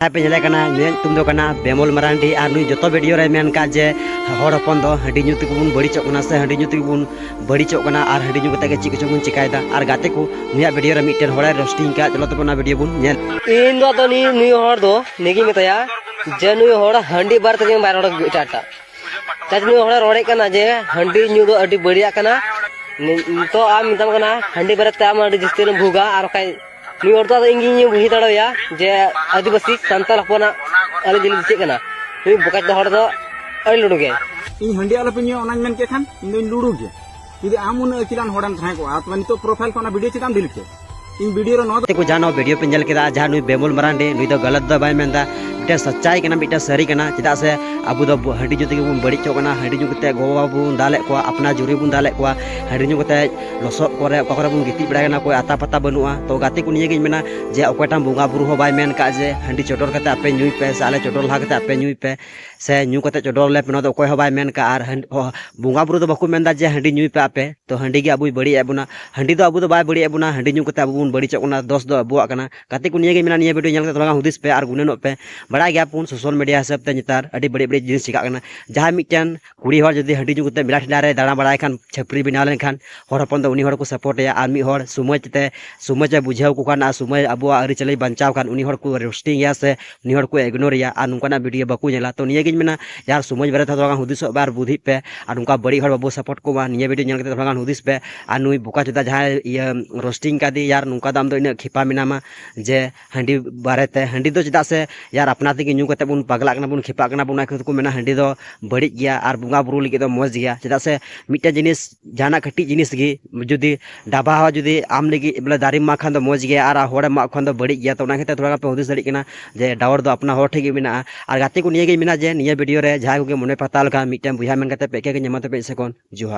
पे जले कना तुम दो कना बेमोल मरांडी और नुई जो वीडियो रे मेन का जे हर हपन दो हंडी ᱧᱩ तेको बुन बड़ीचो कना से हंडी ᱧᱩ तेको बुन बड़ीचो कना और हंडी ᱧᱩ कते के चिक बुन चिकायदा और गाते को नुया वीडियो रे मिटन होड़ा रोस्टिंग का चलो तो वीडियो बुन नेल इन दो नुई हर दो नेगी मेताया जे नुई हर हंडी बार तक बार हर टाटा ताज नुई हर रोड़े कना जे हंडी ᱧᱩ दो अडी बढ़िया कना तो आम मितम कना हंडी बार ते आम अडी जस्ती रे भूगा और काय नुई हर तो इंगी बुही तड़या जे आदिवासी संताल हपना अली दिल चेक कना नुई बकाज दो हर दो अड़ी लुडु गे इन हंडी आलो पे न्यू मेन के खान इन दो लुडु गे जुदी आम उन अकिलान होड़न थाय को आत नितो प्रोफाइल कोना वीडियो चिताम डिलीट के इन वीडियो रो नो को जानो वीडियो पे जल केदा जहां नुई बेमोल मरांडी नुई दो गलत दो बाय मेंदा मिटे सच्चाई कना मिटे सरी कना चिदा से अबु दो हंडी ᱧᱩ तेको बुन बड़ीचो कना हंडी ᱧᱩ कते गो बाबा बुन दाले को अपना जुरी बुन दाले को हंडी ᱧᱩ कते लसक करे ओकरे बुन गिति बड़ा कना कोई आता पता बनुआ तो गाते को निये गे मेना जे ओकटाम बुंगा बुरु हो बाय मेन का जे हंडी चोटर कते आपे ᱧᱩᱭ पे साले चोटर ला कते आपे ᱧᱩᱭ पे से ᱧᱩ कते चोटर ले पे नो दो कोई हो बाय मेन का आर बुंगा बुरु दो बकु मेनदा जे हंडी ᱧᱩᱭ पे आपे तो हंडी गे अबु बड़ी एबुना हंडी दो अबु दो बाय बड़ी एबुना हंडी ᱧᱩ कते अबु बुन बड़ीचो कना दोस दो अबुआ कना गाते को निये गे मेना निये वीडियो नेल थोड़ा हुदिस पे आर गुनेनो पे बड़ा गया पुन सोशल मीडिया हिसाब ते नितार अडी बड़ी बड़ी जिनिस चिका कना जहां मिटन कुड़ी हर जदी हंडी ᱧᱩ कते मिला ठिला रे दाड़ा बड़ाय खान छपरी बिना लेन खान हर हपन दो उनी हर को सपोर्ट या आर मी हर सुमज बुझाव को खान सुमय अबुआ अरी चले बंचाव खान उनी हर को रोस्टिंग या से उनी हर को इग्नोर या आर नुकाना वीडियो बकु नेला तो निये गिन मेना यार सुमज बारे थोड़ा हुदिस बार बुद्धि पे आर उनका बड़ी हर बाबू सपोर्ट को मा निये वीडियो नेल कते थोड़ा हुदिस पे आर नुई बोका चुदा जहां ये रोस्टिंग का दी यार नुका दाम दो इन खिपा मिनामा जे हंडी बारे ते हंडी दो चिदा से यार अपना ते ᱧᱩ कते बुन पगला कना बुन खिपा कना बुन को मेना हंडी दो बड़ी गया और बुंगा बुरु लगे दो मौज गया चिदा से मिटे जिनिस जाना खटी जिनिस गी जुदी डाबा हो जुदी आम लगी बोले दारी मा खान दो मौज गया और होड़े मा खान दो बड़ी गया तो ना खेते थोड़ा पे हुदिस दड़ी कना जे डावर दो अपना होड़ ठेगी मिना और गाते को निये गे मिना जे निये वीडियो रे जहां को मने पताल का मिटे बुझा मेन कते पेके के ᱧᱟᱢᱟते पे से कोन जुहा।